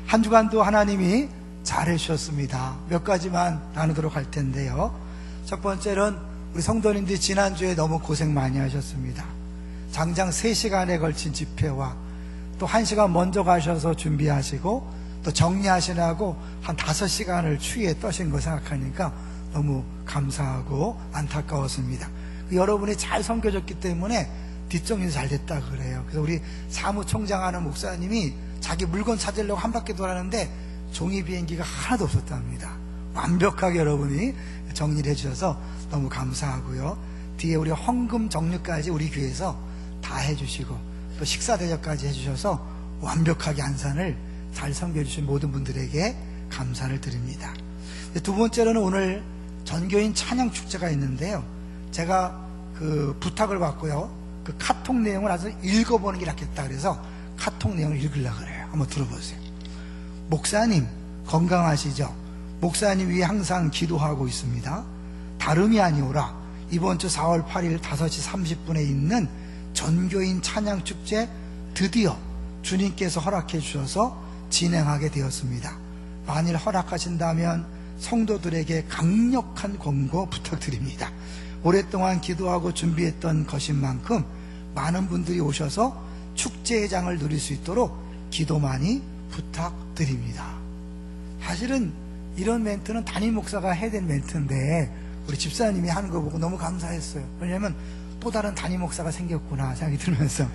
한 주간도 하나님이 잘 해주셨습니다. 몇 가지만 나누도록 할 텐데요. 첫 번째는 우리 성도님들이 지난주에 너무 고생 많이 하셨습니다. 장장 3시간에 걸친 집회와 또 1시간 먼저 가셔서 준비하시고 또 정리하시라고 한 5시간을 추위에 떠신 거 생각하니까 너무 감사하고 안타까웠습니다. 여러분이 잘 섬겨줬기 때문에 뒷정리도 잘 됐다 그래요. 그래서 우리 사무총장 하는 목사님이 자기 물건 찾으려고 한 바퀴 돌았는데 종이 비행기가 하나도 없었답니다. 완벽하게 여러분이 정리를 해주셔서 너무 감사하고요. 뒤에 우리 헌금 정리까지 우리 교회에서 다 해주시고 또 식사 대접까지 해주셔서 완벽하게 안산을 잘 섬겨주신 모든 분들에게 감사를 드립니다. 두 번째로는 오늘 전교인 찬양 축제가 있는데요. 제가 그 부탁을 받고요. 그 카톡 내용을 아주 읽어보는 게 낫겠다 그래서 카톡 내용을 읽으려고 그래요. 한번 들어보세요. 목사님 건강하시죠? 목사님 위해 항상 기도하고 있습니다. 다름이 아니오라 이번 주 4월 8일 5시 30분에 있는 전교인 찬양 축제 드디어 주님께서 허락해 주셔서 진행하게 되었습니다. 만일 허락하신다면 성도들에게 강력한 권고 부탁드립니다. 오랫동안 기도하고 준비했던 것인 만큼 많은 분들이 오셔서 축제장을 누릴 수 있도록 기도 많이 부탁드립니다. 사실은 이런 멘트는 담임 목사가 해야 될 멘트인데 우리 집사님이 하는 거 보고 너무 감사했어요. 왜냐하면 또 다른 담임 목사가 생겼구나 생각이 들면서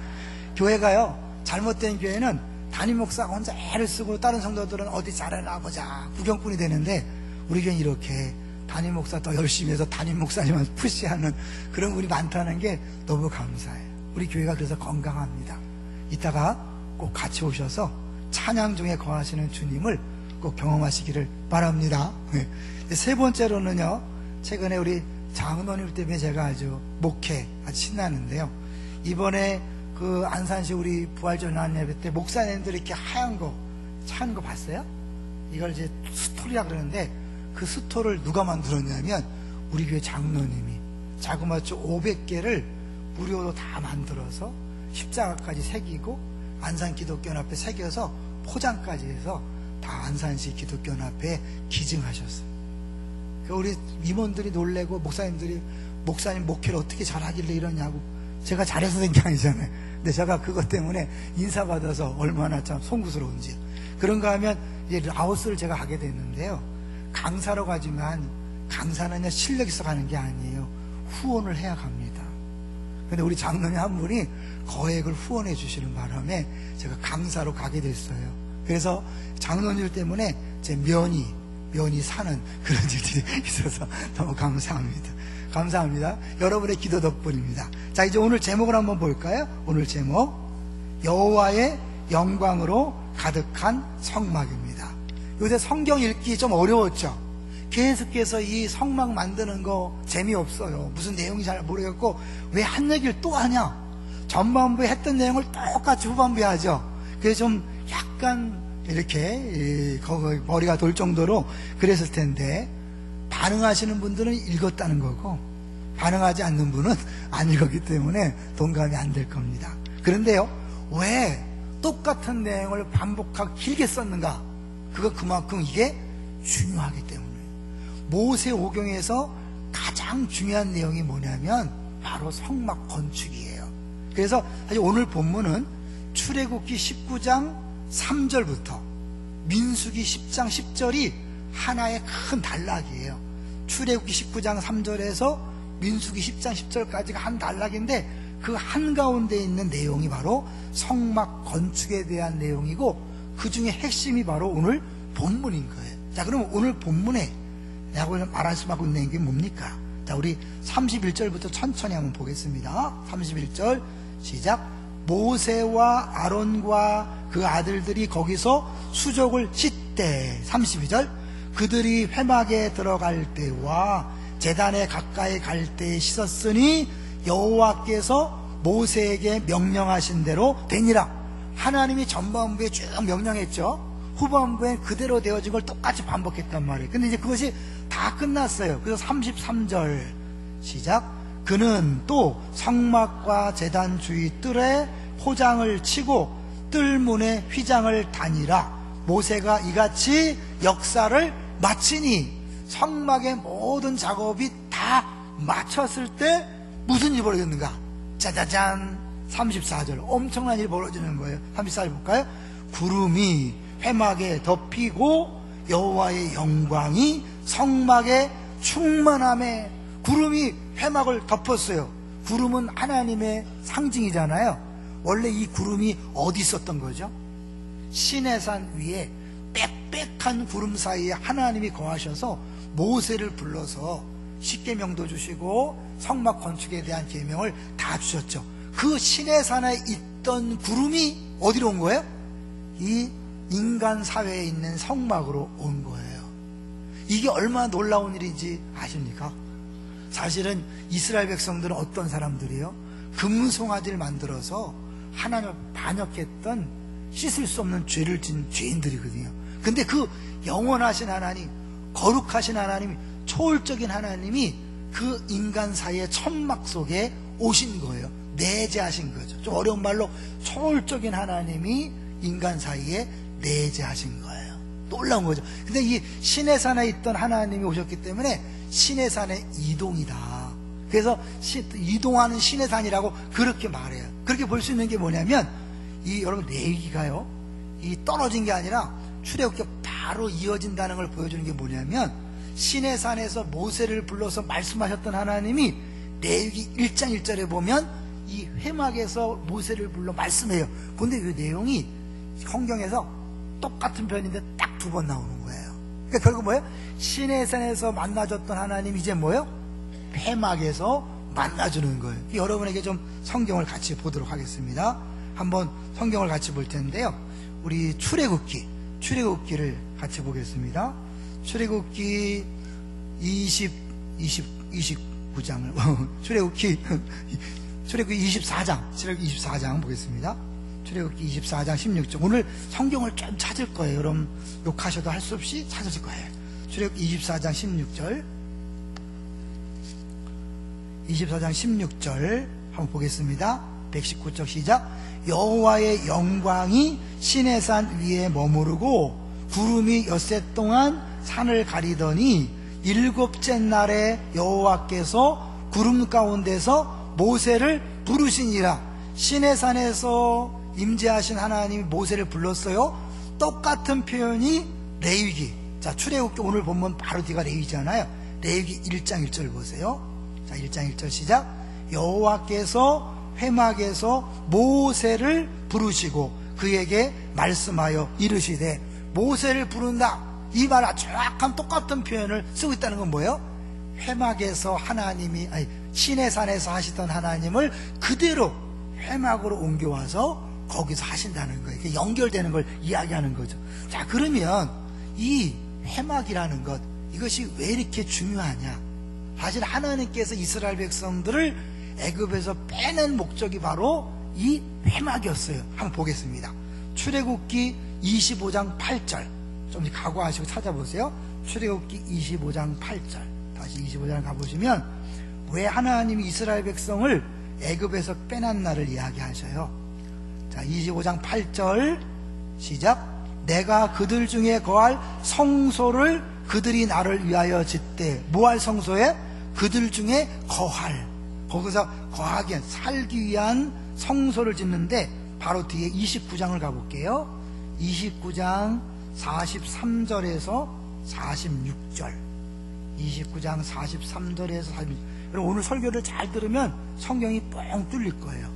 교회가요, 잘못된 교회는 담임 목사가 혼자 애를 쓰고 다른 성도들은 어디 잘해나 보자 구경꾼이 되는데 우리 교회는 이렇게 담임 목사 더 열심히 해서 담임 목사님한테 푸시하는 그런 분이 많다는 게 너무 감사해요. 우리 교회가 그래서 건강합니다. 이따가 꼭 같이 오셔서 찬양 중에 거하시는 주님을 꼭 경험하시기를 바랍니다. 네. 세 번째로는요, 최근에 우리 장로님 때문에 제가 아주 목회 아주 신나는데요. 이번에 그 안산시 우리 부활전환 예배 때 목사님들이 이렇게 하얀 거 차는 거 봤어요? 이걸 이제 스토리라 그러는데 그 스토를 누가 만들었냐면 우리 교회 장로님이 자그마치 500개를 무료로 다 만들어서 십자가까지 새기고 안산 기독교연합회 새겨서 포장까지 해서 다 안산시 기독교연합회에 기증하셨어요. 우리 임원들이 놀래고 목사님들이 목사님 목회를 어떻게 잘하길래 이러냐고. 제가 잘해서 된 게 아니잖아요. 근데 제가 그것 때문에 인사받아서 얼마나 참 송구스러운지. 그런가 하면 이제 라오스를 제가 가게 됐는데요. 강사로 가지만 강사는 실력 있어 가는 게 아니에요. 후원을 해야 갑니다. 근데 우리 장로님 한 분이 거액을 후원해 주시는 바람에 제가 강사로 가게 됐어요. 그래서 장로님 때문에 제 면이 사는 그런 일들이 있어서 너무 감사합니다. 감사합니다. 여러분의 기도 덕분입니다. 자, 이제 오늘 제목을 한번 볼까요? 오늘 제목 여호와의 영광으로 가득한 성막입니다. 요새 성경 읽기 좀 어려웠죠? 계속해서 이 성막 만드는 거 재미없어요. 무슨 내용이 잘 모르겠고 왜 한 얘기를 또 하냐? 전반부에 했던 내용을 똑같이 후반부에 하죠. 그래서 좀 약간 이렇게 머리가 돌 정도로 그랬을 텐데 반응하시는 분들은 읽었다는 거고 반응하지 않는 분은 안 읽었기 때문에 동감이 안 될 겁니다. 그런데요, 왜 똑같은 내용을 반복하고 길게 썼는가? 그만큼 이게 중요하기 때문이에요. 모세오경에서 가장 중요한 내용이 뭐냐면 바로 성막 건축이에요. 그래서 사실 오늘 본문은 출애굽기 19장 3절부터 민수기 10장 10절이 하나의 큰 단락이에요. 출애굽기 19장 3절에서 민수기 10장 10절까지가 한 단락인데 그 한가운데 있는 내용이 바로 성막 건축에 대한 내용이고 그 중에 핵심이 바로 오늘 본문인 거예요. 자, 그럼 오늘 본문에 내가 말씀하고 있는 게 뭡니까? 자, 우리 31절부터 천천히 한번 보겠습니다. 31절 시작. 모세와 아론과 그 아들들이 거기서 수족을 씻되. 32절 그들이 회막에 들어갈 때와 제단에 가까이 갈 때에 씻었으니 여호와께서 모세에게 명령하신 대로 되니라. 하나님이 전반부에 쭉 명령했죠. 후반부엔 그대로 되어진 걸 똑같이 반복했단 말이에요. 근데 이제 그것이 다 끝났어요. 그래서 33절 시작. 그는 또 성막과 제단 주위 뜰에 포장을 치고 뜰문에 휘장을 다니라. 모세가 이같이 역사를 마치니 성막의 모든 작업이 다 마쳤을 때 무슨 일이 벌어졌는가? 짜자잔, 34절 엄청난 일이 벌어지는 거예요. 34절 볼까요? 구름이 회막에 덮이고 여호와의 영광이 성막에 충만함에, 구름이 회막을 덮었어요. 구름은 하나님의 상징이잖아요. 원래 이 구름이 어디 있었던 거죠? 시내산 위에 빽빽한 구름 사이에 하나님이 거하셔서 모세를 불러서 십계명도 주시고 성막 건축에 대한 계명을 다 주셨죠. 그 시내산에 있던 구름이 어디로 온 거예요? 이 인간 사회에 있는 성막으로 온 거예요. 이게 얼마나 놀라운 일인지 아십니까? 사실은 이스라엘 백성들은 어떤 사람들이에요? 금송아지를 만들어서 하나님을 반역했던 씻을 수 없는 죄를 진 죄인들이거든요. 근데 그 영원하신 하나님, 거룩하신 하나님, 초월적인 하나님이 그 인간 사이의 천막 속에 오신 거예요. 내재하신 거죠. 좀 어려운 말로 초월적인 하나님이 인간 사이에 내재하신 거예요. 놀라운 거죠. 근데 이 시내산에 있던 하나님이 오셨기 때문에 시내산의 이동이다. 그래서 이동하는 시내산이라고 그렇게 말해요. 그렇게 볼 수 있는 게 뭐냐면, 이 여러분 레위기가요, 이 떨어진 게 아니라 출애굽기가 바로 이어진다는 걸 보여주는 게 뭐냐면, 시내산에서 모세를 불러서 말씀하셨던 하나님이 레위기 1장 1절에 보면 이 회막에서 모세를 불러 말씀해요. 근데 그 내용이 성경에서 똑같은 편인데 딱 두 번 나오는 거예요. 그러니까 결국 뭐예요? 시내산에서 만나줬던 하나님 이제 뭐예요? 회막에서 만나주는 거예요. 여러분에게 좀 성경을 같이 보도록 하겠습니다. 한번 성경을 같이 볼 텐데요, 우리 출애굽기를 같이 보겠습니다. 출애굽기 29장을 출애굽기 24장 보겠습니다. 출애굽기 24장 16절. 오늘 성경을 좀 찾을 거예요. 여러분 욕하셔도 할 수 없이 찾으실 거예요. 출애굽기 24장 16절. 24장 16절 한번 보겠습니다. 119쪽 시작. 여호와의 영광이 시내산 위에 머무르고 구름이 엿새 동안 산을 가리더니 일곱째 날에 여호와께서 구름 가운데서 모세를 부르시니라. 시내산에서 임재하신 하나님이 모세를 불렀어요. 똑같은 표현이 레위기. 자, 출애굽기 오늘 보면 바로 뒤가 레위기잖아요. 레위기 1장 1절 보세요. 자, 1장 1절 시작. 여호와께서 회막에서 모세를 부르시고 그에게 말씀하여 이르시되. 모세를 부른다, 이 말 정확한 똑같은 표현을 쓰고 있다는 건 뭐예요? 회막에서 하나님이, 시내산에서 하시던 하나님을 그대로 회막으로 옮겨와서 거기서 하신다는 거예요. 이렇게 연결되는 걸 이야기하는 거죠. 자, 그러면 이 회막이라는 것, 이것이 왜 이렇게 중요하냐? 사실 하나님께서 이스라엘 백성들을 애굽에서 빼낸 목적이 바로 이 회막이었어요. 한번 보겠습니다. 출애굽기 25장 8절. 좀 각오하시고 찾아보세요. 출애굽기 25장 8절. 다시 25장 가보시면 왜 하나님이 이스라엘 백성을 애굽에서 빼난 날을 이야기하셔요. 자, 25장 8절 시작. 내가 그들 중에 거할 성소를 그들이 나를 위하여 짓되. 뭐할 성소에? 그들 중에 거할, 거기서 거하기, 살기 위한 성소를 짓는데, 바로 뒤에 29장을 가볼게요. 29장 43절에서 46절. 29장 43절에서 46절. 여러분 오늘 설교를 잘 들으면 성경이 뻥 뚫릴 거예요.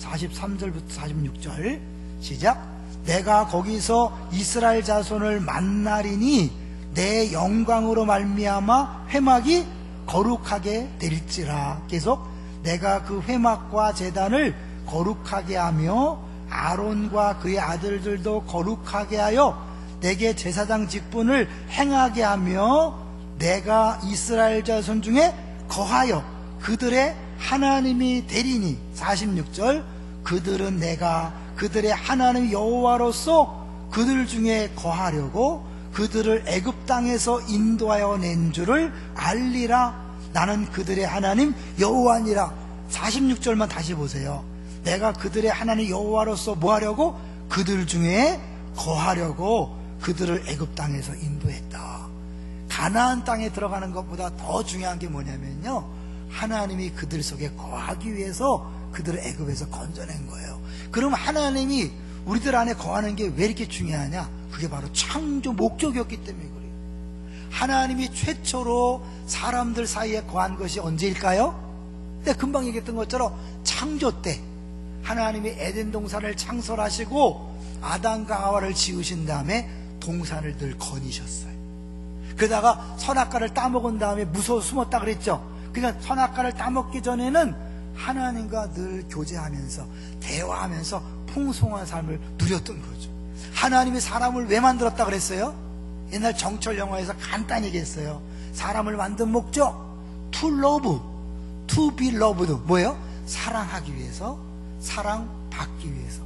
43절부터 46절 시작. 내가 거기서 이스라엘 자손을 만나리니 내 영광으로 말미암아 회막이 거룩하게 될지라. 계속. 내가 그 회막과 제단을 거룩하게 하며 아론과 그의 아들들도 거룩하게 하여 내게 제사장 직분을 행하게 하며 내가 이스라엘 자손 중에 거하여 그들의 하나님이 되리니. 46절. 그들은 내가 그들의 하나님 여호와로서 그들 중에 거하려고 그들을 애굽 땅에서 인도하여 낸 줄을 알리라. 나는 그들의 하나님 여호와니라. 46절만 다시 보세요. 내가 그들의 하나님 여호와로서 뭐 하려고? 그들 중에 거하려고 그들을 애굽 땅에서 인도했다. 가나안 땅에 들어가는 것보다 더 중요한 게 뭐냐면요, 하나님이 그들 속에 거하기 위해서 그들을 애굽에서 건져낸 거예요. 그럼 하나님이 우리들 안에 거하는 게 왜 이렇게 중요하냐? 그게 바로 창조 목적이었기 때문에 그래요. 하나님이 최초로 사람들 사이에 거한 것이 언제일까요? 금방 얘기했던 것처럼 창조 때 하나님이 에덴 동산을 창설하시고 아담과 하와를 지으신 다음에 동산을 늘 거니셨어요. 그러다가 선악과를 따먹은 다음에 무서워 숨었다 그랬죠. 그러니까 선악과를 따먹기 전에는 하나님과 늘 교제하면서 대화하면서 풍성한 삶을 누렸던 거죠. 하나님이 사람을 왜 만들었다 그랬어요? 옛날 정철 영화에서 간단히 얘기했어요. 사람을 만든 목적, to love, to be loved. 뭐예요? 사랑하기 위해서, 사랑받기 위해서.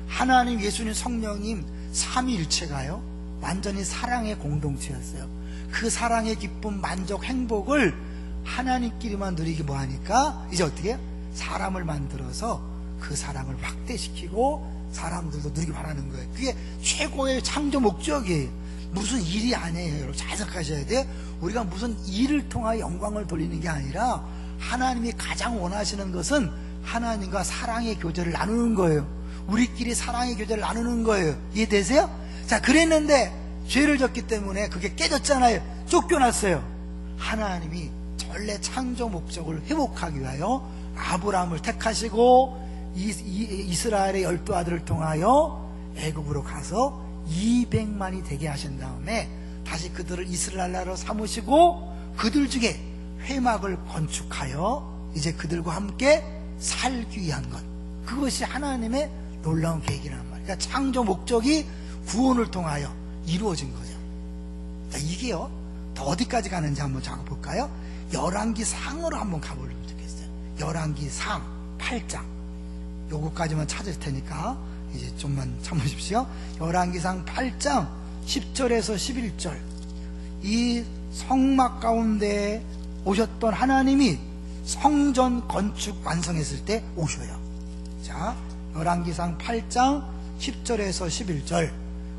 하나님, 예수님, 성령님 삼위일체가요 완전히 사랑의 공동체였어요. 그 사랑의 기쁨, 만족, 행복을 하나님끼리만 누리기 뭐하니까 이제 어떻게 해요? 사람을 만들어서 그 사랑을 확대시키고 사람들도 누리기 바라는 거예요. 그게 최고의 창조 목적이에요. 무슨 일이 아니에요. 여러분 잘 생각하셔야 돼요. 우리가 무슨 일을 통하여 영광을 돌리는 게 아니라 하나님이 가장 원하시는 것은 하나님과 사랑의 교제를 나누는 거예요. 우리끼리 사랑의 교제를 나누는 거예요. 이해되세요? 자, 그랬는데 죄를 졌기 때문에 그게 깨졌잖아요. 쫓겨났어요. 하나님이 원래 창조 목적을 회복하기 위하여 아브라함을 택하시고 이스라엘의 12아들을 통하여 애굽으로 가서 200만이 되게 하신 다음에 다시 그들을 이스라엘 나라로 삼으시고 그들 중에 회막을 건축하여 이제 그들과 함께 살기 위한 것, 그것이 하나님의 놀라운 계획이란 말이에요. 그러니까 창조 목적이 구원을 통하여 이루어진 거죠. 자, 이게요 더 어디까지 가는지 한번 볼까요? 열왕기상으로 한번 가보려고 좋겠어요. 열왕기상 8장 요거까지만 찾을 테니까 이제 좀만 참으십시오. 열왕기상 8장 10절에서 11절, 이 성막 가운데 오셨던 하나님이 성전 건축 완성했을 때 오셔요. 자, 열왕기상 8장 10절에서 11절,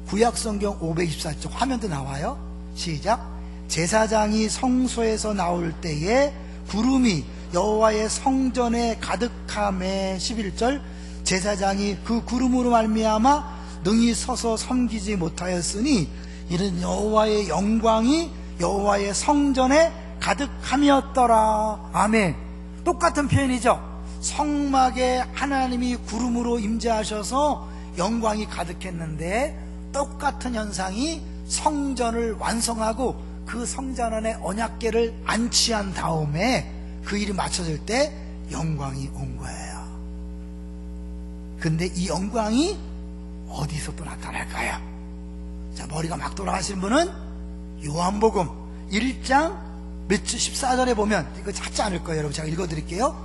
구약성경 524쪽 화면도 나와요. 시작. 제사장이 성소에서 나올 때에 구름이 여호와의 성전에 가득함에 11절, 제사장이 그 구름으로 말미암아 능히 서서 섬기지 못하였으니 이는 여호와의 영광이 여호와의 성전에 가득함이었더라. 아멘. 똑같은 표현이죠. 성막에 하나님이 구름으로 임재하셔서 영광이 가득했는데 똑같은 현상이 성전을 완성하고 그 성전 안에 언약궤를 안치한 다음에 그 일이 맞춰질 때 영광이 온 거예요. 근데 이 영광이 어디서 또 나타날까요? 자, 머리가 막 돌아가신 분은 요한복음 1장 몇 절 14절에 보면, 이거 찾지 않을 거예요. 여러분 제가 읽어드릴게요.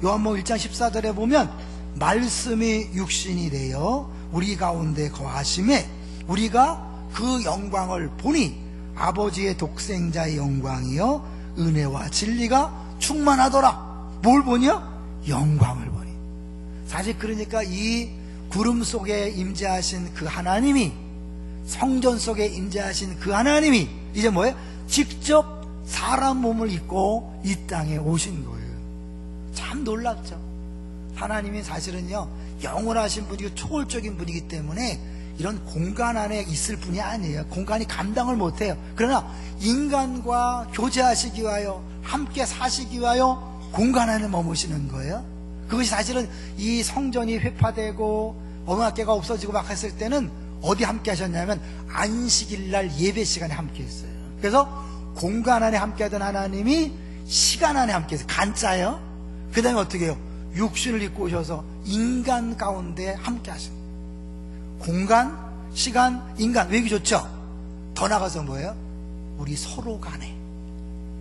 요한복음 1장 14절에 보면 말씀이 육신이 되어 우리 가운데 거하심에 우리가 그 영광을 보니 아버지의 독생자의 영광이요 은혜와 진리가 충만하더라. 뭘 보냐? 영광을 보니. 사실 그러니까 이 구름 속에 임재하신 그 하나님이, 성전 속에 임재하신 그 하나님이 이제 뭐예요? 직접 사람 몸을 입고 이 땅에 오신 거예요. 참 놀랍죠. 하나님이 사실은요 영원하신 분이고 초월적인 분이기 때문에 이런 공간 안에 있을 분이 아니에요. 공간이 감당을 못해요. 그러나 인간과 교제하시기 위하여, 함께 사시기 위하여 공간 안에 머무시는 거예요. 그것이 사실은 이 성전이 회파되고 언약궤가 없어지고 막 했을 때는 어디 함께 하셨냐면 안식일날 예배 시간에 함께 했어요. 그래서 공간 안에 함께 하던 하나님이 시간 안에 함께 했어요. 간짜예요. 그 다음에 어떻게 해요? 육신을 입고 오셔서 인간 가운데 함께 하십니다. 공간, 시간, 인간, 왜 이렇게 좋죠? 더 나가서 뭐예요? 우리 서로 간에,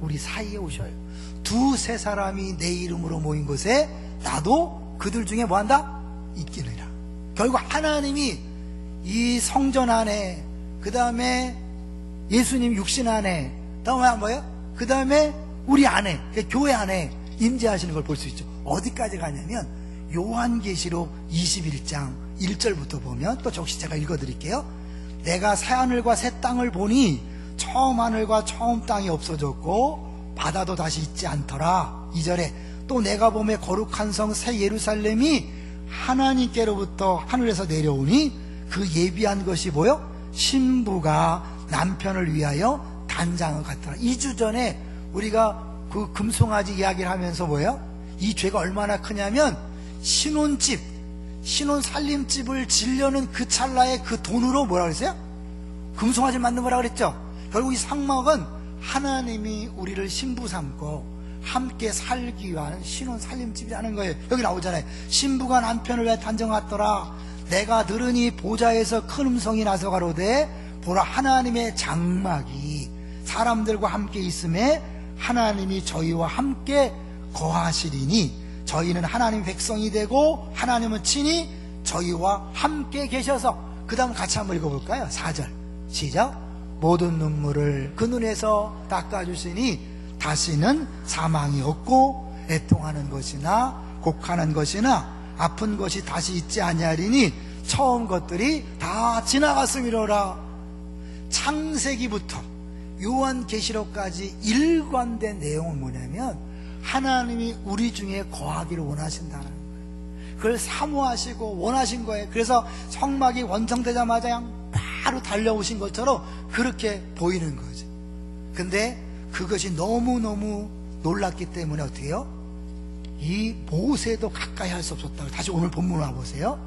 우리 사이에 오셔요. 두세 사람이 내 이름으로 모인 곳에 나도 그들 중에 뭐한다? 있기느라. 결국 하나님이 이 성전 안에, 그 다음에 예수님 육신 안에, 다음에 뭐예요? 그 다음에 우리 안에, 교회 안에 임재하시는 걸 볼 수 있죠. 어디까지 가냐면 요한계시록 21장 1절부터 보면, 또 적시 제가 읽어드릴게요. 내가 새 하늘과 새 땅을 보니 처음 하늘과 처음 땅이 없어졌고 바다도 다시 있지 않더라. 2절에 또 내가 보매 거룩한 성 새 예루살렘이 하나님께로부터 하늘에서 내려오니 그 예비한 것이 뭐요? 신부가 남편을 위하여 단장을 갖더라. 2주 전에 우리가 그 금송아지 이야기를 하면서 뭐예요? 이 죄가 얼마나 크냐면 신혼집, 신혼 살림집을 지려는 그 찰나에 그 돈으로 뭐라 그랬어요? 금송아지를 만든 거라 그랬죠. 결국 이 상막은 하나님이 우리를 신부 삼고 함께 살기 위한 신혼 살림집이라는 거예요. 여기 나오잖아요. 신부가 남편을 왜 단정하더라. 내가 들으니 보좌에서 큰 음성이 나서 가로되 보라 하나님의 장막이 사람들과 함께 있음에 하나님이 저희와 함께 거하시리니 저희는 하나님 백성이 되고 하나님은 친히 저희와 함께 계셔서. 그 다음 같이 한번 읽어볼까요? 4절 시작. 모든 눈물을 그 눈에서 닦아주시니 다시는 사망이 없고 애통하는 것이나 곡하는 것이나 아픈 것이 다시 있지 아니하리니 처음 것들이 다 지나갔음이로라. 창세기부터 요한계시록까지 일관된 내용은 뭐냐면 하나님이 우리 중에 거하기를 원하신다는 거예요. 그걸 사모하시고 원하신 거예요. 그래서 성막이 완성되자마자 바로 달려오신 것처럼 그렇게 보이는 거죠. 근데 그것이 너무너무 놀랐기 때문에 어떻게 해요? 이 모세도 가까이 할 수 없었다고. 다시 오늘 본문 와보세요.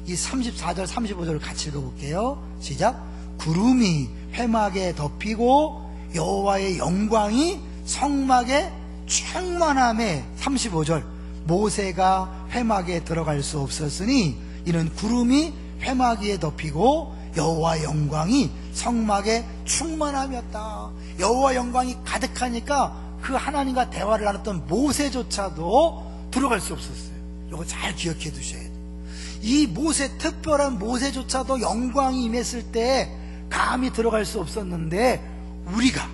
이 34절 35절을 같이 읽어볼게요. 시작. 구름이 회막에 덮이고 여호와의 영광이 성막에 충만함에 35절 모세가 회막에 들어갈 수 없었으니 이는 구름이 회막 위에 덮이고 여호와의 영광이 성막에 충만함이었다. 여호와 영광이 가득하니까 그 하나님과 대화를 나눴던 모세조차도 들어갈 수 없었어요. 이거 잘 기억해 두셔야 돼요. 이 모세, 특별한 모세조차도 영광이 임했을 때 감히 들어갈 수 없었는데 우리가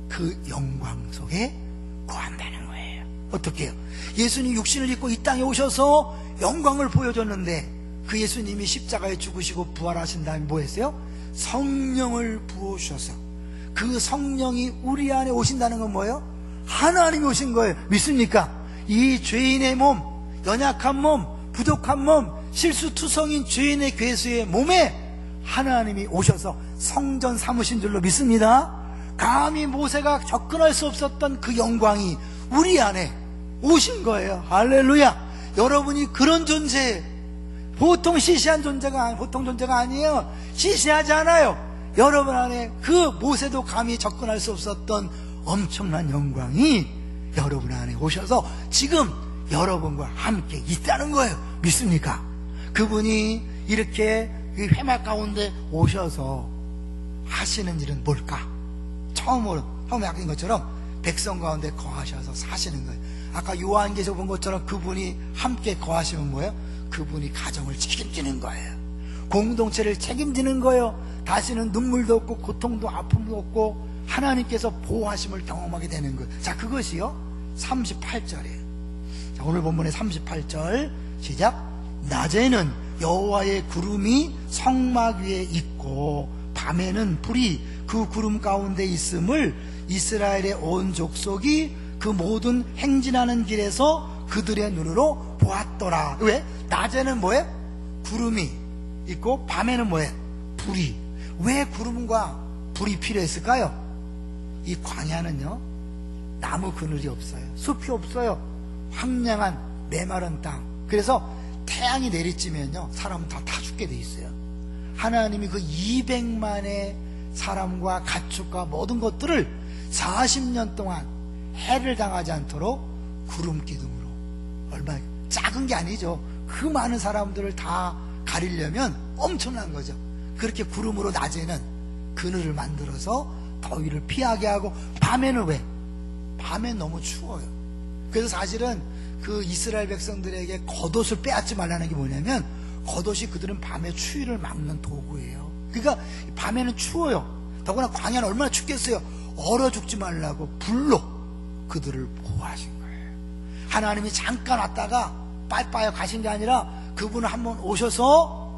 그 영광 속에 거한다는 거예요. 어떻게 해요? 예수님 육신을 입고 이 땅에 오셔서 영광을 보여줬는데 그 예수님이 십자가에 죽으시고 부활하신 다음에 뭐 했어요? 성령을 부어주셔서 그 성령이 우리 안에 오신다는 건 뭐예요? 하나님이 오신 거예요. 믿습니까? 이 죄인의 몸, 연약한 몸, 부족한 몸, 실수투성인 죄인의 괴수의 몸에 하나님이 오셔서 성전 삼으신 줄로 믿습니다. 감히 모세가 접근할 수 없었던 그 영광이 우리 안에 오신 거예요. 할렐루야. 여러분이 그런 존재예요. 보통 시시한 존재가 보통 존재가 아니에요. 시시하지 않아요. 여러분 안에 그 모세도 감히 접근할 수 없었던 엄청난 영광이 여러분 안에 오셔서 지금 여러분과 함께 있다는 거예요. 믿습니까? 그분이 이렇게 이 회막 가운데 오셔서 하시는 일은 뭘까? 처음에 약인 것처럼 백성 가운데 거하셔서 사시는 거예요. 아까 요한계시록 본 것처럼 그분이 함께 거하시면 뭐예요? 그분이 가정을 책임지는 거예요. 공동체를 책임지는 거예요. 다시는 눈물도 없고 고통도 아픔도 없고 하나님께서 보호하심을 경험하게 되는 거예요. 자, 그것이요 38절이에요. 자, 오늘 본문의 38절 시작. 낮에는 여호와의 구름이 성막 위에 있고 밤에는 불이 그 구름 가운데 있음을 이스라엘의 온 족속이 그 모든 행진하는 길에서 그들의 눈으로 보았더라. 왜? 낮에는 뭐예요? 구름이 있고 밤에는 뭐예요? 불이. 왜 구름과 불이 필요했을까요? 이 광야는요 나무 그늘이 없어요. 숲이 없어요. 황량한 메마른 땅. 그래서 태양이 내리쬐면요 사람은 다 죽게 돼 있어요. 하나님이 그 200만의 사람과 가축과 모든 것들을 40년 동안 해를 당하지 않도록 구름 기둥으로, 얼마나 작은 게 아니죠. 그 많은 사람들을 다 가리려면 엄청난 거죠. 그렇게 구름으로 낮에는 그늘을 만들어서 더위를 피하게 하고, 밤에는 왜? 밤엔 너무 추워요. 그래서 사실은 그 이스라엘 백성들에게 겉옷을 빼앗지 말라는 게 뭐냐면, 겉옷이 그들은 밤에 추위를 막는 도구예요. 그러니까 밤에는 추워요. 더구나 광야는 얼마나 춥겠어요. 얼어 죽지 말라고 불로 그들을 보호하신 거예요. 하나님이 잠깐 왔다가 빠이빠이 가신 게 아니라 그분은 한번 오셔서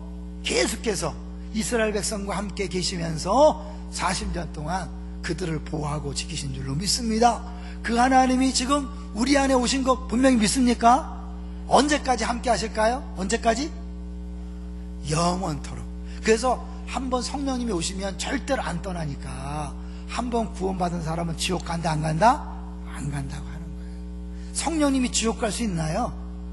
계속해서 이스라엘 백성과 함께 계시면서 40년 동안 그들을 보호하고 지키신 줄로 믿습니다. 그 하나님이 지금 우리 안에 오신 거 분명히 믿습니까? 언제까지 함께 하실까요? 언제까지? 영원토록. 그래서 한번 성령님이 오시면 절대로 안 떠나니까 한번 구원받은 사람은 지옥 간다 안 간다? 안 간다고 하는 거예요. 성령님이 지옥 갈 수 있나요?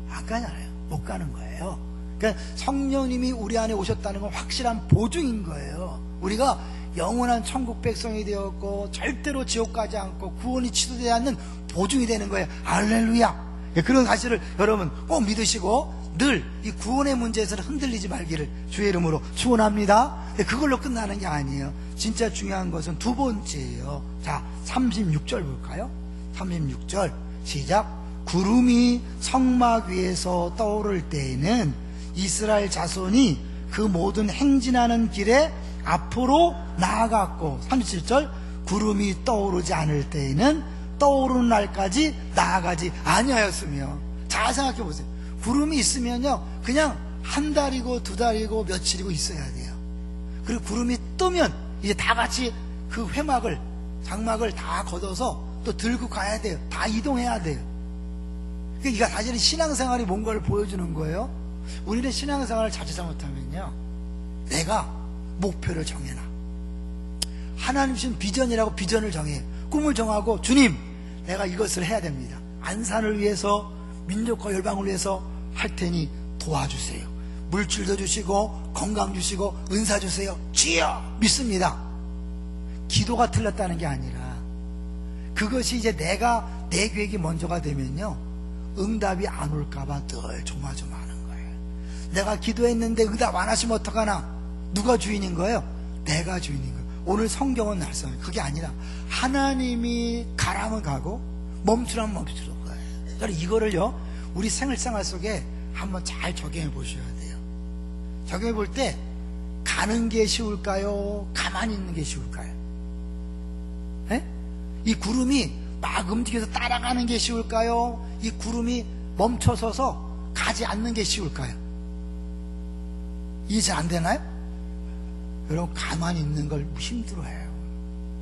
안 가잖아요. 못 가는 거예요. 그러니까 성령님이 우리 안에 오셨다는 건 확실한 보증인 거예요. 우리가 영원한 천국 백성이 되었고 절대로 지옥 가지 않고 구원이 취소되지 않는 보증이 되는 거예요. 할렐루야. 그런 사실을 여러분 꼭 믿으시고 늘 이 구원의 문제에서는 흔들리지 말기를 주의 이름으로 축원합니다. 그걸로 끝나는 게 아니에요. 진짜 중요한 것은 두 번째예요. 자, 36절 볼까요? 36절 시작. 구름이 성막 위에서 떠오를 때에는 이스라엘 자손이 그 모든 행진하는 길에 앞으로 나아갔고, 37절 구름이 떠오르지 않을 때에는 떠오르는 날까지 나아가지 아니하였으며. 잘 생각해 보세요. 구름이 있으면요 그냥 한 달이고 두 달이고 며칠이고 있어야 돼요. 그리고 구름이 뜨면 이제 다 같이 그 회막을 장막을 다 걷어서 또 들고 가야 돼요. 다 이동해야 돼요. 그러니까 사실은 신앙생활이 뭔가를 보여주는 거예요. 우리는 신앙생활을 자칫 잘못하면요 내가 목표를 정해놔. 하나님 주신 비전이라고 비전을 정해. 꿈을 정하고 주님 내가 이것을 해야 됩니다. 안산을 위해서 민족과 열방을 위해서 할 테니 도와주세요. 물질도 주시고 건강 주시고 은사 주세요. 주여 믿습니다. 기도가 틀렸다는 게 아니라 그것이 이제 내가 내 계획이 먼저가 되면요 응답이 안 올까봐 늘 조마조마하는 거예요. 내가 기도했는데 응답 안 하시면 어떡하나. 누가 주인인 거예요? 내가 주인인 거예요. 오늘 성경은 날선 그게 아니라 하나님이 가라면 가고 멈추라면 멈추는 거예요. 그러니까 이거를요 우리 생활생활 속에 한번 잘 적용해 보셔야 돼요. 적용해 볼 때 가는 게 쉬울까요? 가만히 있는 게 쉬울까요? 에? 이 구름이 막 움직여서 따라가는 게 쉬울까요? 이 구름이 멈춰서서 가지 않는 게 쉬울까요? 이해 잘 안 되나요? 여러분 가만히 있는 걸 힘들어해요.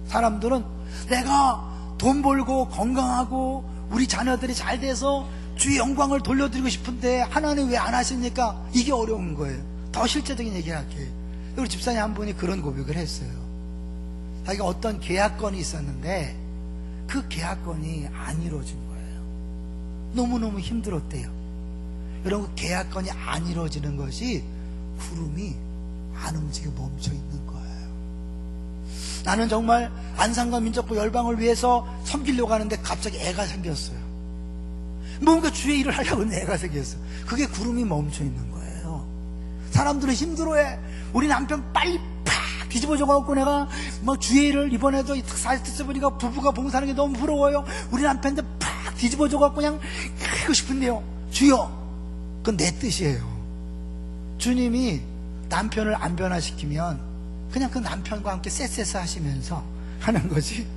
사람들은 내가 돈 벌고 건강하고 우리 자녀들이 잘 돼서 주의 영광을 돌려드리고 싶은데 하나님 왜 안 하십니까? 이게 어려운 거예요. 더 실제적인 얘기 할게요. 우리 집사님 한 분이 그런 고백을 했어요. 자기가 어떤 계약건이 있었는데 그 계약건이 안 이루어진 거예요. 너무너무 힘들었대요. 여러분 계약건이 안 이루어지는 것이 구름이 안 움직여 멈춰 있는 거예요. 나는 정말 안산과 민족부 열방을 위해서 섬기려고 하는데 갑자기 애가 생겼어요. 뭔가 주의 일을 하려고 하는 애가 생겼어요. 그게 구름이 멈춰 있는 거예요. 사람들은 힘들어해. 우리 남편 빨리 팍 뒤집어져갖고 내가 뭐 주의 일을 이번에도 사이트에서 보니까 부부가 봉사하는 게 너무 부러워요. 우리 남편도 팍 뒤집어져갖고 그냥 하고 싶은데요. 주여, 그건 내 뜻이에요. 주님이 남편을 안 변화시키면 그냥 그 남편과 함께 쎄쎄쎄 하시면서 하는 거지.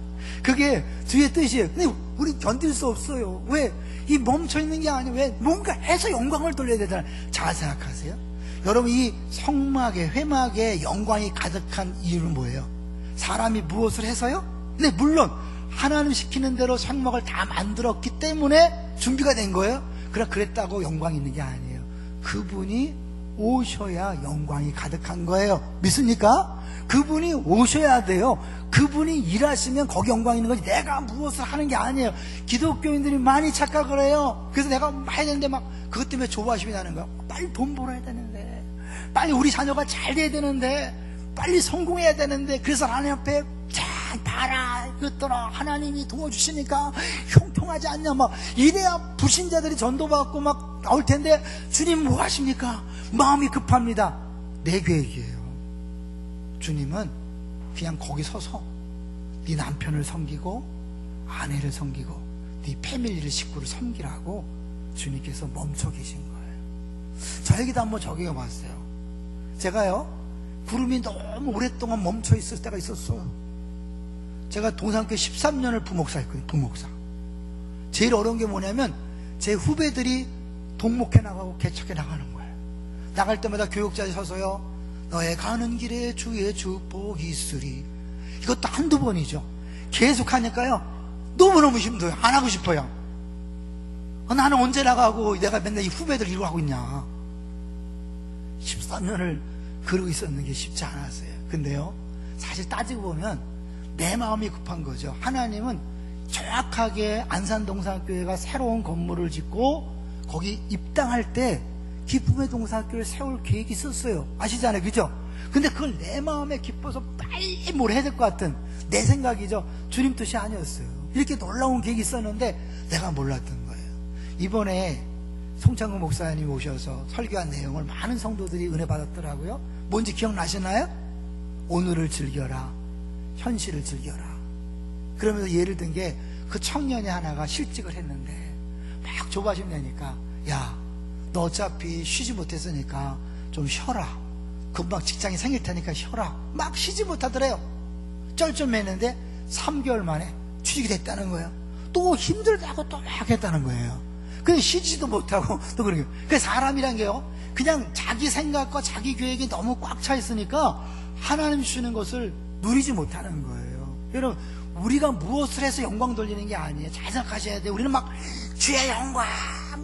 그게 주의 뜻이에요. 근데 우리 견딜 수 없어요. 왜? 이 멈춰있는 게 아니에요. 왜? 뭔가 해서 영광을 돌려야 되잖아요. 잘 생각하세요. 여러분 이 성막에 회막에 영광이 가득한 이유는 뭐예요? 사람이 무엇을 해서요? 네, 물론 하나님 시키는 대로 성막을 다 만들었기 때문에 준비가 된 거예요. 그랬다고 영광이 있는 게 아니에요. 그분이 오셔야 영광이 가득한 거예요. 믿습니까? 그분이 오셔야 돼요. 그분이 일하시면 거기 영광이 있는 거지 내가 무엇을 하는 게 아니에요. 기독교인들이 많이 착각을 해요. 그래서 내가 해야 되는데 막 그것 때문에 조바심이 나는 거야. 빨리 돈 벌어야 되는데, 빨리 우리 자녀가 잘 돼야 되는데, 빨리 성공해야 되는데, 그래서 하나님 앞에 잘 봐라 그랬더라 하나님이 도와주시니까 형통하지 않냐 막 이래야 불신자들이 전도받고 막 나올 텐데 주님 뭐 하십니까? 마음이 급합니다. 내 계획이에요. 주님은 그냥 거기 서서 네 남편을 섬기고 아내를 섬기고 네 패밀리를 식구를 섬기라고 주님께서 멈춰 계신 거예요. 저에게도 한번 적용해 봤어요. 제가요 구름이 너무 오랫동안 멈춰 있을 때가 있었어요. 제가 동산교회 13년을 부목사 했거든요. 부목사. 제일 어려운 게 뭐냐면 제 후배들이 동목해 나가고 개척해 나가는 거예요. 나갈 때마다 교육자에 서서요 너의 가는 길에 주의 축복이 있으리. 이것도 한두 번이죠. 계속 하니까요 너무너무 힘들어요. 안 하고 싶어요. 나는 언제 나가고 내가 맨날 이 후배들 이러고 하고 있냐. 13년을 그러고 있었는 게 쉽지 않았어요. 근데요 사실 따지고 보면 내 마음이 급한 거죠. 하나님은 정확하게 안산동산교회가 새로운 건물을 짓고 거기 입당할 때 기쁨의 동산교회를 세울 계획이 있었어요. 아시잖아요, 그죠? 근데 그걸 내 마음에 기뻐서 빨리 뭘 해야 될 것 같은 내 생각이죠. 주님 뜻이 아니었어요. 이렇게 놀라운 계획이 있었는데 내가 몰랐던 거예요. 이번에 송창근 목사님 오셔서 설교한 내용을 많은 성도들이 은혜 받았더라고요. 뭔지 기억나시나요? 오늘을 즐겨라, 현실을 즐겨라. 그러면서 예를 든 게 그 청년이 하나가 실직을 했는데 막 조바심 내니까 야, 너 어차피 쉬지 못했으니까 좀 쉬어라. 금방 직장이 생길 테니까 쉬어라. 막 쉬지 못하더래요. 쩔쩔매는데 3개월 만에 취직이 됐다는 거예요. 또 힘들다고 또 막 했다는 거예요. 근데 쉬지도 못하고 또 그러게. 그 사람이란 게요 그냥 자기 생각과 자기 계획이 너무 꽉 차 있으니까 하나님 주시는 것을 누리지 못하는 거예요. 여러분, 우리가 무엇을 해서 영광 돌리는 게 아니에요. 잘 생각하셔야 돼요. 우리는 막 주의 영광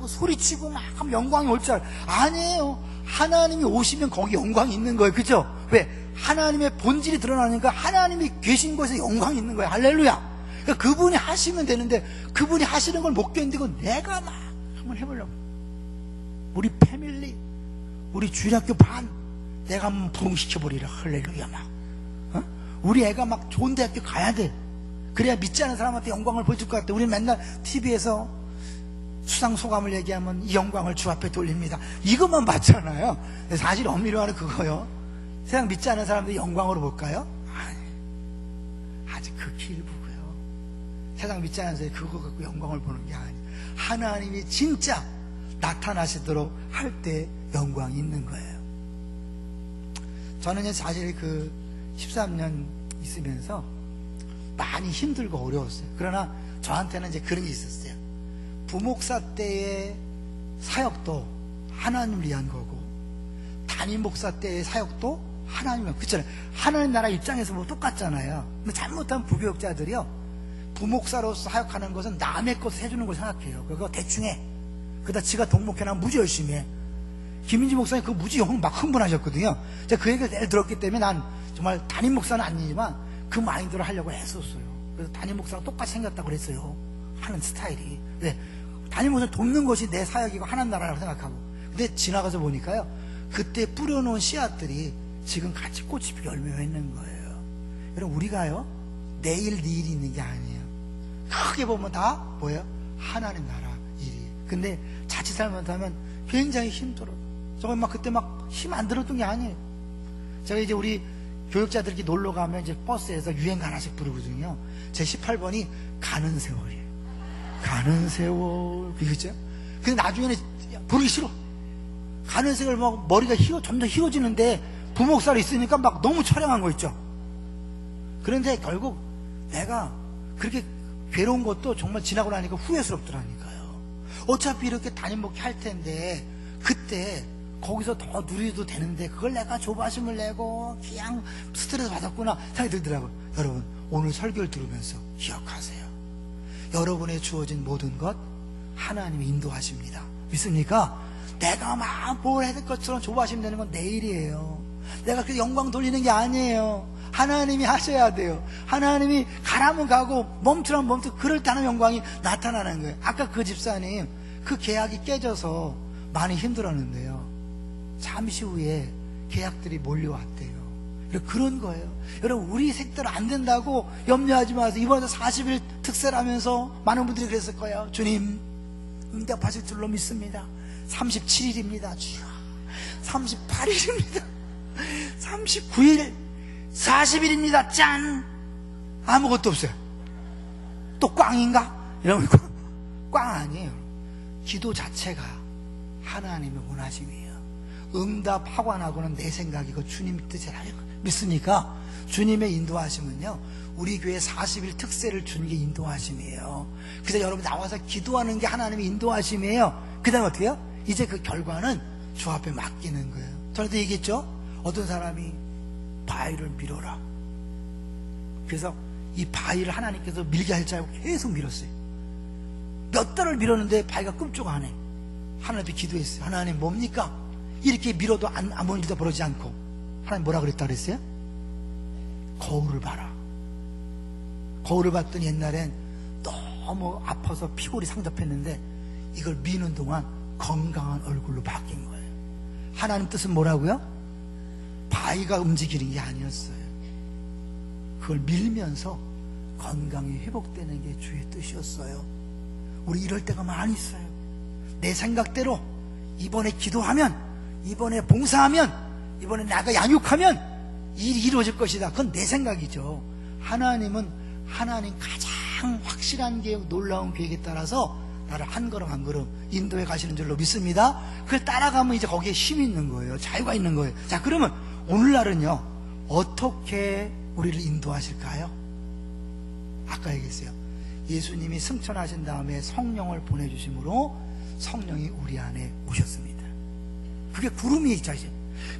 소리치고 막 하면 영광이 올 줄 아니에요. 하나님이 오시면 거기 영광이 있는 거예요. 그죠? 왜? 하나님의 본질이 드러나니까 하나님이 계신 곳에 영광이 있는 거예요. 할렐루야. 그러니까 그분이 하시면 되는데 그분이 하시는 걸 못 견디고 내가 막 한번 해보려고. 우리 패밀리, 우리 주일학교 반 내가 한번 부흥시켜버리라. 할렐루야. 막 우리 애가 막 좋은 대학교 가야 돼. 그래야 믿지 않은 사람한테 영광을 보여줄 것 같아. 우리 맨날 TV에서 수상소감을 얘기하면 이 영광을 주 앞에 돌립니다. 이것만 봤잖아요. 사실 엄밀히 말하면 그거요. 세상 믿지 않은 사람들이 영광으로 볼까요? 아니, 아직 극히 일부고요. 세상 믿지 않은 사람들이 그거 갖고 영광을 보는 게 아니에요. 하나님이 진짜 나타나시도록 할 때 영광이 있는 거예요. 저는 사실 그 13년 있으면서 많이 힘들고 어려웠어요. 그러나 저한테는 이제 그런 게 있었어요. 부목사 때의 사역도 하나님을 위한 거고 담임 목사 때의 사역도 하나님을, 그렇잖아요. 하나님 나라 입장에서 뭐 똑같잖아요. 근데 잘못한 부교육자들이요 부목사로서 사역하는 것은 남의 것을 해주는 걸 생각해요. 그거 대충 해. 그러다 지가 동목회나 무지 열심히 해. 김민지 목사님 그 무지 막 흥분하셨거든요. 제가 그 얘기를 내일 들었기 때문에 난 정말 담임 목사는 아니지만 그 마인드를 하려고 했었어요. 그래서 담임 목사랑 똑같이 생겼다고 그랬어요. 하는 스타일이. 왜? 담임 목사는 돕는 것이 내 사역이고 하나님 나라라고 생각하고. 근데 지나가서 보니까요 그때 뿌려놓은 씨앗들이 지금 같이 꽃이 피고 열매가 있는 거예요. 여러분, 우리가요 내일 일이 있는 게 아니에요. 크게 보면 다 뭐예요? 하나님 나라 일이. 근데 자칫 잘못하면 굉장히 힘들어요. 저거 막 그때 막 힘 안 들었던 게 아니에요. 제가 이제 우리 교육자들끼리 놀러 가면 이제 버스에서 유행가 하나씩 부르거든요. 제 18번이 가는 세월이에요. 가는 세월. 그죠? 근데 나중에는 부르기 싫어. 가는 세월 막 머리가 점점 희어지는데 부목사로 있으니까 막 너무 처량한 거 있죠. 그런데 결국 내가 그렇게 괴로운 것도 정말 지나고 나니까 후회스럽더라니까요. 어차피 이렇게 담임 목회 할 텐데 그때 거기서 더 누리도 되는데 그걸 내가 조바심을 내고 그냥 스트레스 받았구나 생각이 들더라고요. 여러분, 오늘 설교를 들으면서 기억하세요. 여러분의 주어진 모든 것 하나님이 인도하십니다. 믿습니까? 내가 막 뭘 해야 될 것처럼 조바심 내는 건 내일이에요. 내가 그 영광 돌리는 게 아니에요. 하나님이 하셔야 돼요. 하나님이 가라면 가고 멈추라면 멈추고 그럴 때 하는 영광이 나타나는 거예요. 아까 그 집사님 그 계약이 깨져서 많이 힘들었는데요, 잠시 후에 계약들이 몰려왔대요. 그런 거예요. 여러분, 우리 색대로 안 된다고 염려하지 마세요. 이번에 40일 특세라면서 많은 분들이 그랬을 거예요. 주님 응답하실 줄로 믿습니다. 37일입니다 주여, 38일입니다 39일 40일입니다 짠, 아무것도 없어요. 또 꽝인가? 이러면 꽝 아니에요. 기도 자체가 하나님의 원하심이에요. 응답하고 안 하고는 내 생각이고 주님 뜻을 믿습니까? 주님의 인도하심은요, 우리 교회 40일 특세를 준 게 인도하심이에요. 그래서 여러분 나와서 기도하는 게 하나님의 인도하심이에요. 그 다음에 어떻게 해요? 이제 그 결과는 주 앞에 맡기는 거예요. 저한테 얘기했죠? 어떤 사람이 바위를 밀어라. 그래서 이 바위를 하나님께서 밀게 할 줄 알고 계속 밀었어요. 몇 달을 밀었는데 바위가 끔찍 안 해. 하나님께 기도했어요. 하나님 뭡니까? 이렇게 밀어도 아무 일도 벌어지지 않고. 하나님 뭐라 그랬다 그랬어요? 거울을 봐라. 거울을 봤더니 옛날엔 너무 아파서 피골이 상접했는데 이걸 미는 동안 건강한 얼굴로 바뀐 거예요. 하나님 뜻은 뭐라고요? 바위가 움직이는 게 아니었어요. 그걸 밀면서 건강이 회복되는 게 주의 뜻이었어요. 우리 이럴 때가 많이 있어요. 내 생각대로 이번에 기도하면, 이번에 봉사하면, 이번에 내가 양육하면 일이 이루어질 것이다. 그건 내 생각이죠. 하나님은 하나님 가장 확실한 계획, 놀라운 계획에 따라서 나를 한 걸음 한 걸음 인도해 가시는 줄로 믿습니다. 그걸 따라가면 이제 거기에 힘이 있는 거예요. 자유가 있는 거예요. 자, 그러면 오늘날은요, 어떻게 우리를 인도하실까요? 아까 얘기했어요. 예수님이 승천하신 다음에 성령을 보내주심으로 성령이 우리 안에 오셨습니다. 그게 구름이 있죠.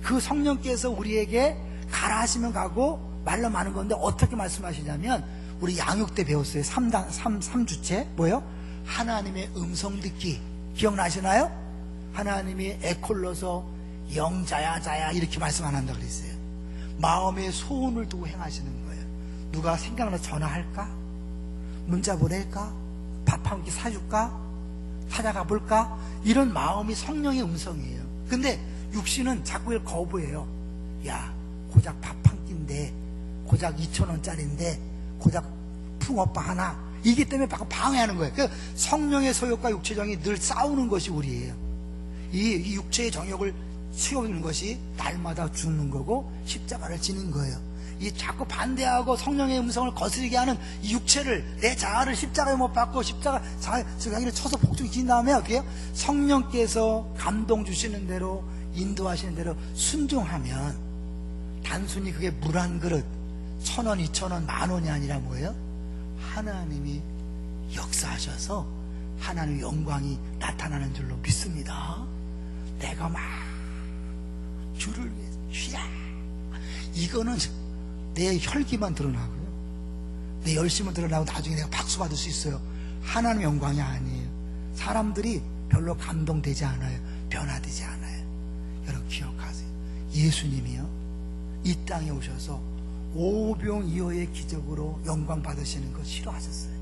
그 성령께서 우리에게 가라 하시면 가고 말로 마는 건데 어떻게 말씀하시냐면, 우리 양육 때 배웠어요. 3주째 뭐예요? 하나님의 음성 듣기. 기억나시나요? 하나님이 에콜로서 영자야 자야 이렇게 말씀 안 한다고 그랬어요. 마음의 소원을 두고 행하시는 거예요. 누가 생각나서 전화할까? 문자 보낼까? 밥 한 끼 사줄까? 찾아가 볼까? 이런 마음이 성령의 음성이에요. 근데 육신은 자꾸 이걸 거부해요. 야, 고작 밥 한 끼인데, 고작 2,000원짜리인데, 고작 붕어빵 하나, 이기 때문에 방해하는 거예요. 그러니까 성령의 소욕과 육체 정이 늘 싸우는 것이 우리예요. 이 육체의 정욕을 채우는 것이 날마다 죽는 거고 십자가를 지는 거예요. 이 자꾸 반대하고 성령의 음성을 거스르게 하는 이 육체를, 내 자아를 십자가에 못 박고 십자가를 쳐서 복종이 진 다음에 어떻게 해요? 성령께서 감동 주시는 대로, 인도하시는 대로 순종하면, 단순히 그게 물 한 그릇 1,000원, 2,000원, 10,000원이 아니라 뭐예요? 하나님이 역사하셔서 하나님의 영광이 나타나는 줄로 믿습니다. 내가 막 주를 위해 이거는 내 혈기만 드러나고요, 내 열심은 드러나고 나중에 내가 박수 받을 수 있어요. 하나님의 영광이 아니에요. 사람들이 별로 감동되지 않아요. 변화되지 않아요. 여러분 기억하세요. 예수님이요, 이 땅에 오셔서 오병이어의 기적으로 영광 받으시는 거 싫어하셨어요.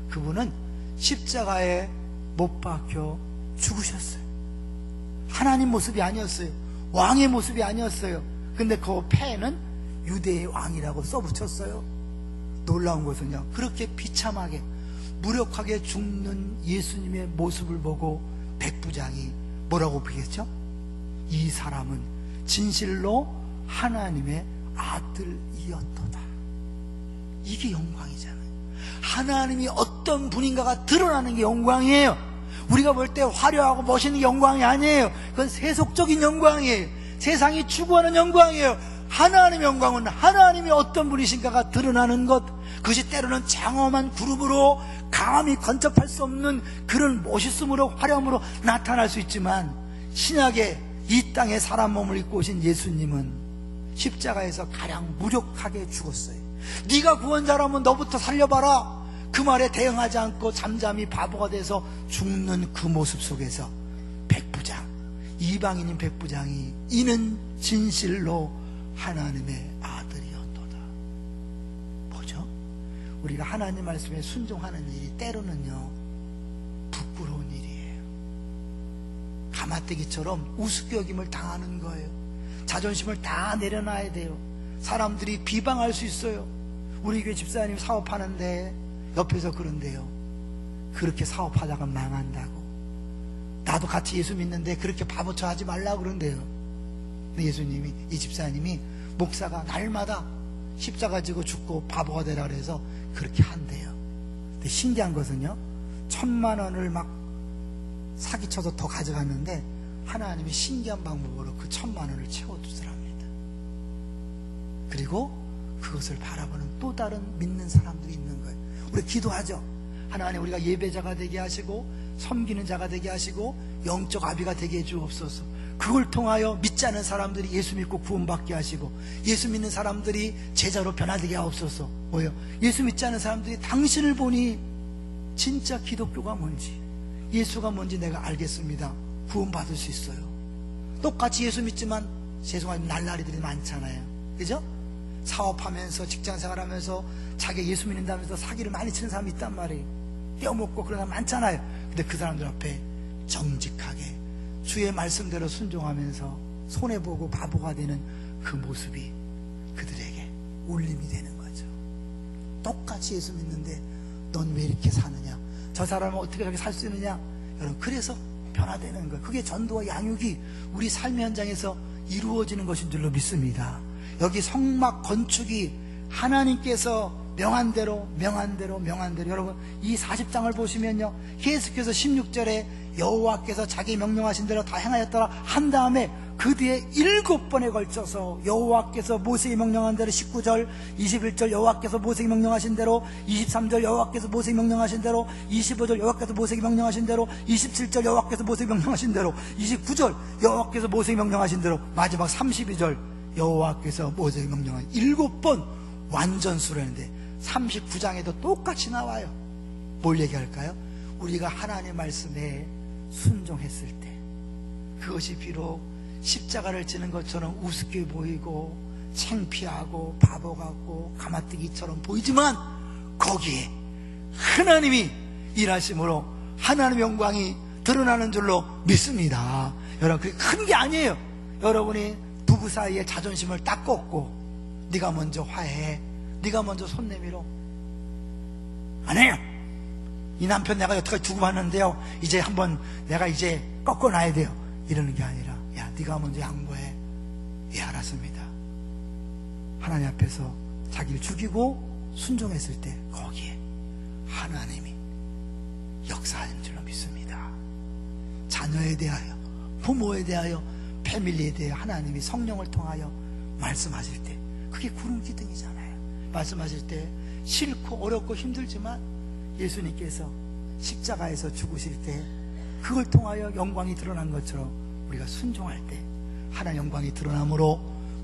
그분은 십자가에 못 박혀 죽으셨어요. 하나님 모습이 아니었어요. 왕의 모습이 아니었어요. 근데 그 패는 유대의 왕이라고 써붙였어요. 놀라운 것은요, 그렇게 비참하게 무력하게 죽는 예수님의 모습을 보고 백부장이 뭐라고 부르겠죠? 이 사람은 진실로 하나님의 아들이었도다. 이게 영광이잖아요. 하나님이 어떤 분인가가 드러나는 게 영광이에요. 우리가 볼 때 화려하고 멋있는 영광이 아니에요. 그건 세속적인 영광이에요. 세상이 추구하는 영광이에요. 하나님의 영광은 하나님이 어떤 분이신가가 드러나는 것, 그것이 때로는 장엄한 구름으로 감히 건접할 수 없는 그런 멋있음으로, 화려함으로 나타날 수 있지만, 신약에 이 땅에 사람 몸을 입고 오신 예수님은 십자가에서 가장 무력하게 죽었어요. 네가 구원자라면 너부터 살려봐라. 그 말에 대응하지 않고 잠잠히 바보가 돼서 죽는 그 모습 속에서 백부장, 이방인인 백부장이 이는 진실로 하나님의 아들이었도다. 뭐죠? 우리가 하나님 말씀에 순종하는 일이 때로는요, 부끄러운 일이에요. 가마떼기처럼 우습게 여김을 당하는 거예요. 자존심을 다 내려놔야 돼요. 사람들이 비방할 수 있어요. 우리 교회 집사님 사업하는데 옆에서 그런데요, 그렇게 사업하다가 망한다고. 나도 같이 예수 믿는데 그렇게 바보처 하지 말라고 그런대요. 근데 예수님이, 이 집사님이, 목사가 날마다 십자가 지고 죽고 바보가 되라 그래서 그렇게 한대요. 근데 신기한 것은요, 1,000,000원을 막 사기쳐서 더 가져갔는데 하나님이 신기한 방법으로 그 1,000,000원을 채워주더랍니다. 그리고 그것을 바라보는 또 다른 믿는 사람들이 있는 거예요. 우리 기도하죠. 하나님, 우리가 예배자가 되게 하시고 섬기는 자가 되게 하시고 영적 아비가 되게 해 주옵소서. 그걸 통하여 믿지 않은 사람들이 예수 믿고 구원받게 하시고, 예수 믿는 사람들이 제자로 변화되게 하옵소서. 뭐요? 예수 믿지 않은 사람들이 당신을 보니 진짜 기독교가 뭔지, 예수가 뭔지 내가 알겠습니다. 구원받을 수 있어요. 똑같이 예수 믿지만 죄송하지만 날라리들이 많잖아요. 그죠? 사업하면서 직장생활하면서 자기 예수 믿는다면서 사기를 많이 치는 사람이 있단 말이에요. 떼어먹고 그런 사람 많잖아요. 근데 그 사람들 앞에 정직하게 주의 말씀대로 순종하면서 손해보고 바보가 되는 그 모습이 그들에게 울림이 되는 거죠. 똑같이 예수 믿는데 넌 왜 이렇게 사느냐, 저 사람은 어떻게 저렇게 살 수 있느냐. 여러분, 그래서 변화되는 거예요. 그게 전도와 양육이 우리 삶의 현장에서 이루어지는 것인 줄로 믿습니다. 여기 성막 건축이 하나님께서 명한 대로 여러분, 이 40장을 보시면요, 계속해서 16절에 여호와께서 자기 명령하신 대로 다 행하였더라 한 다음에 그 뒤에 7번에 걸쳐서 여호와께서 모세에게 명령한 대로 19절, 21절 여호와께서 모세에게 명령하신 대로, 23절 여호와께서 모세에게 명령하신 대로, 25절 여호와께서 모세에게 명령하신 대로, 27절 여호와께서 모세에게 명령하신 대로, 29절 여호와께서 모세에게 명령하신 대로, 마지막 32절 여호와께서 모세에게 명령한 7번 완전수를 했는데 39장에도 똑같이 나와요. 뭘 얘기할까요? 우리가 하나님의 말씀에 순종했을 때, 그것이 비록 십자가를 지는 것처럼 우습게 보이고 창피하고 바보 같고 가마뜨기처럼 보이지만 거기에 하나님이 일하심으로 하나님의 영광이 드러나는 줄로 믿습니다. 여러분, 그게 큰 게 아니에요. 여러분이 부부 사이에 자존심을 딱 꺾고 네가 먼저 화해, 네가 먼저 손 내밀어, 안 해요. 이 남편 내가 여태까지 두고 봤는데요, 이제 한번 내가 이제 꺾어놔야 돼요, 이러는 게 아니라, 야, 네가 먼저 양보해. 예, 알았습니다. 하나님 앞에서 자기를 죽이고 순종했을 때 거기에 하나님이 역사하는 줄로 믿습니다. 자녀에 대하여, 부모에 대하여, 패밀리에 대해 하나님이 성령을 통하여 말씀하실 때, 그게 구름 기둥이잖아요. 말씀하실 때 싫고 어렵고 힘들지만 예수님께서 십자가에서 죽으실 때 그걸 통하여 영광이 드러난 것처럼 우리가 순종할 때 하나님 영광이 드러나므로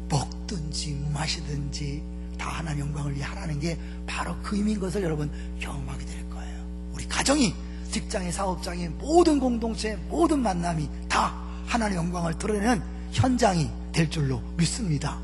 먹든지 마시든지 다 하나님 영광을 위해 하라는 게 바로 그 의미인 것을 여러분 경험하게 될 거예요. 우리 가정이, 직장의, 사업장의 모든 공동체, 모든 만남이 다 하나님 영광을 드러내는 현장이 될 줄로 믿습니다.